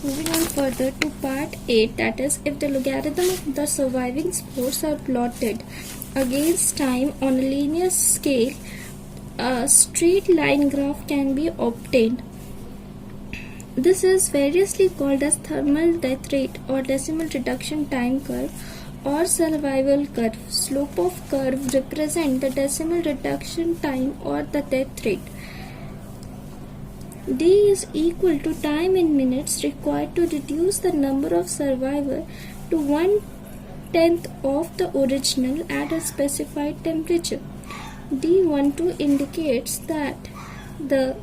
Moving on further to part 8, that is, if the logarithm of the surviving spores are plotted against time on a linear scale, a straight line graph can be obtained. This is variously called as thermal death rate or decimal reduction time curve or survival curve. Slope of curve represent the decimal reduction time or the death rate. D is equal to time in minutes required to reduce the number of survivors to 1/10 of the original at a specified temperature. D12 indicates that the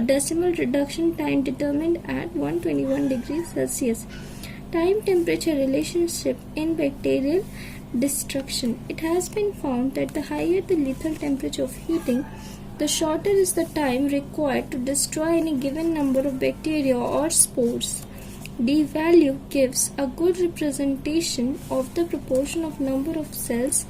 decimal reduction time determined at 121 degrees Celsius. Time temperature relationship in bacterial destruction. It has been found that the higher the lethal temperature of heating, the shorter is the time required to destroy any given number of bacteria or spores. D value gives a good representation of the proportion of number of cells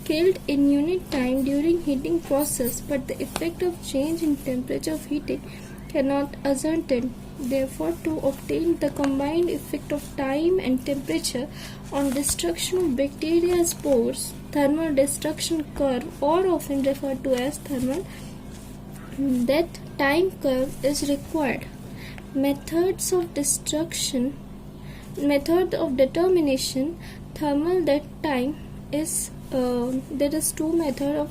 killed in unit time during heating process, but the effect of change in temperature of heating cannot ascertain. Therefore, to obtain the combined effect of time and temperature on destruction of bacteria spores, thermal destruction curve, or often referred to as thermal death time curve, is required. Method of determination thermal death time is there is two methods of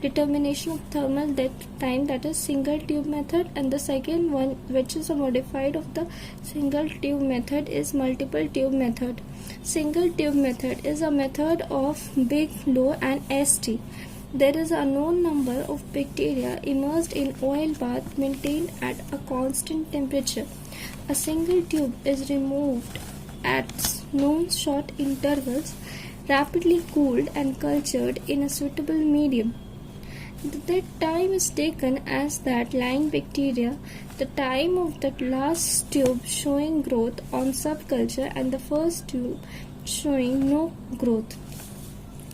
determination of thermal death time, that is single tube method, and the second one, which is a modified of the single tube method, is multiple tube method. Single tube method is a method of big, low and ST. There is a known number of bacteria immersed in oil bath maintained at a constant temperature. A single tube is removed at known short intervals, rapidly cooled and cultured in a suitable medium. That time is taken as that lying bacteria, the time of the last tube showing growth on subculture and the first tube showing no growth.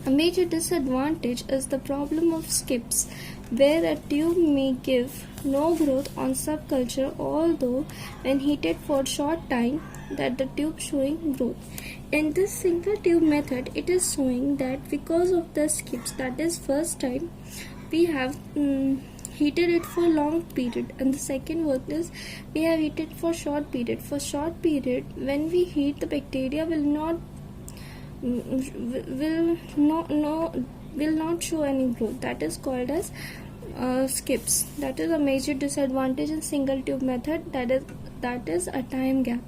A major disadvantage is the problem of skips, where a tube may give no growth on subculture, although when heated for short time that the tube showing growth. In this single tube method, it is showing that because of the skips, that is first time we have heated it for long period, and the second one is we have heated for short period. For short period, when we heat, the bacteria will not show any growth. That is called as skips. That is a major disadvantage in single tube method. That is a time gap.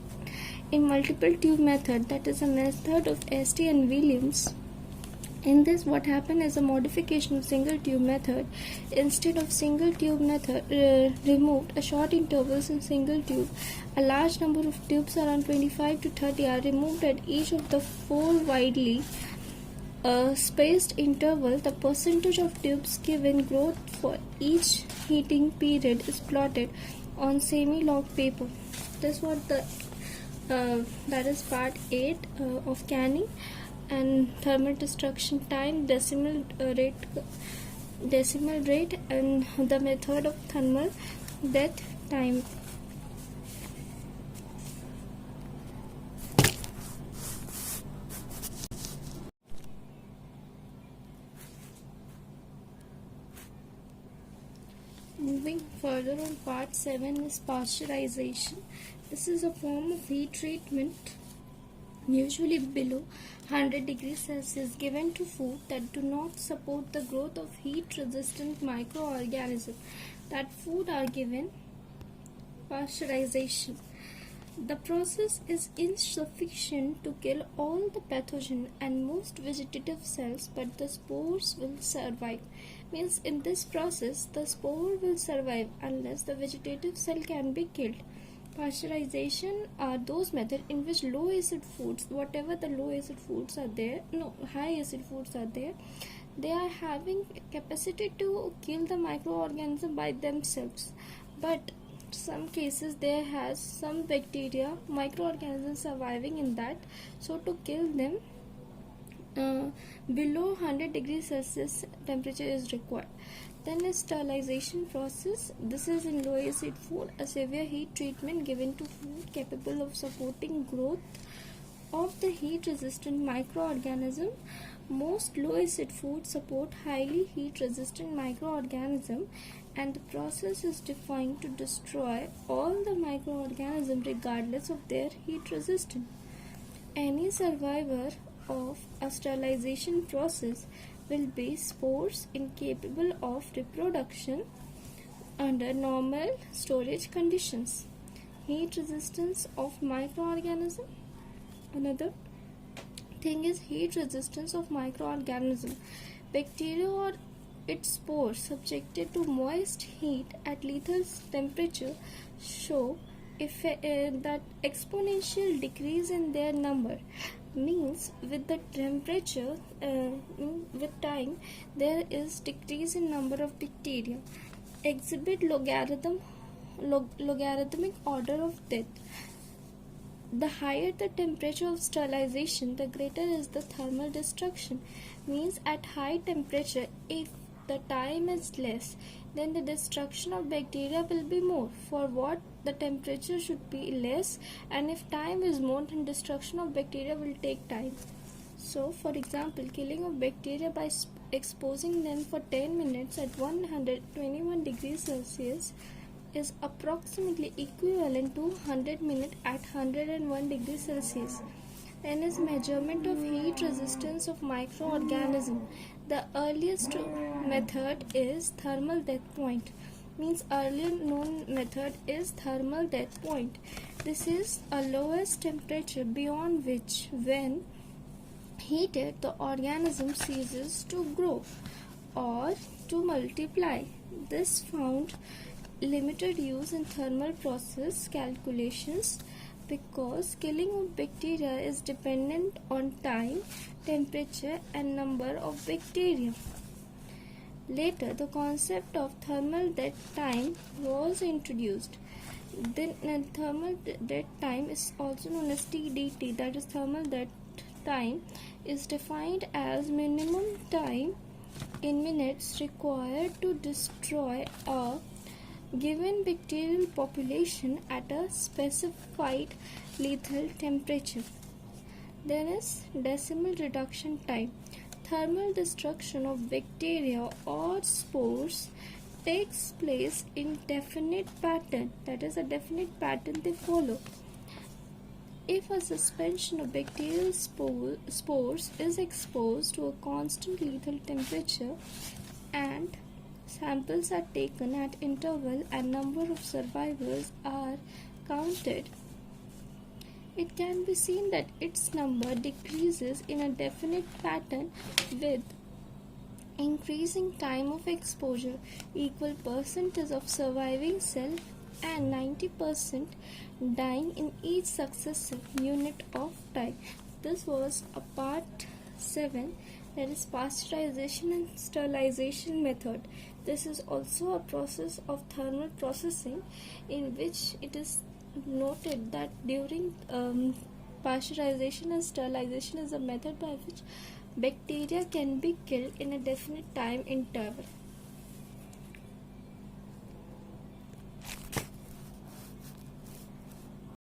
In multiple tube method, that is a method of ST and Williams. In this, what happened is a modification of single tube method. Instead of single tube method, removed a short intervals in single tube. A large number of tubes, around 25 to 30, are removed at each of the 4 widely spaced interval. The percentage of tubes given growth for each heating period is plotted on semi-log paper. That's what that is part 8 of canning and thermal destruction time, decimal rate, and the method of thermal death time. Moving further on part 7 is pasteurization. This is a form of heat treatment, usually below 100 degrees Celsius, given to food that do not support the growth of heat-resistant microorganisms. That food are given pasteurization. The process is insufficient to kill all the pathogen and most vegetative cells, but the spores will survive. Means in this process, the spore will survive unless the vegetative cell can be killed. Pasteurization are those methods in which low acid foods, whatever the low acid foods are there, high acid foods are there, they are having capacity to kill the microorganism by themselves. But some cases there has some bacteria, microorganisms surviving in that, so to kill them below 100 degrees Celsius temperature is required. Then is sterilization process. This is in low acid food, a severe heat treatment given to food capable of supporting growth of the heat resistant microorganism. Most low acid foods support highly heat resistant microorganism, and the process is defined to destroy all the microorganisms regardless of their heat resistance. Any survivor of a sterilization process will be spores incapable of reproduction under normal storage conditions. Heat resistance of microorganism. Another thing is heat resistance of microorganism. Bacteria or its spores subjected to moist heat at lethal temperature show that exponential decrease in their number. Means with the temperature, with time, there is decrease in number of bacteria. Exhibit logarithmic order of death. The higher the temperature of sterilization, the greater is the thermal destruction. Means at high temperature, if the time is less, then the destruction of bacteria will be more. For what? The temperature should be less, and if time is more, then destruction of bacteria will take time. So, for example, killing of bacteria by exposing them for 10 minutes at 121 degrees Celsius is approximately equivalent to 100 minutes at 101 degrees Celsius. Then is measurement of heat resistance of microorganism. The earliest method is thermal death point. Means earlier known method is thermal death point. This is a lowest temperature beyond which, when heated, the organism ceases to grow or to multiply. This found limited use in thermal process calculations because killing of bacteria is dependent on time, temperature, and number of bacteria. Later, the concept of thermal dead time was introduced. Then thermal dead time is also known as TDT, that is thermal dead time, is defined as minimum time in minutes required to destroy a given bacterial population at a specified lethal temperature. Then is decimal reduction time. Thermal destruction of bacteria or spores takes place in definite pattern, that is a definite pattern they follow. If a suspension of bacterial spores is exposed to a constant lethal temperature and samples are taken at interval and number of survivors are counted, it can be seen that its number decreases in a definite pattern with increasing time of exposure, equal percentage of surviving cell, and 90% dying in each successive unit of time. This was a part 7, that is pasteurization and sterilization method. This is also a process of thermal processing in which it is noted that during pasteurization and sterilization is a method by which bacteria can be killed in a definite time interval.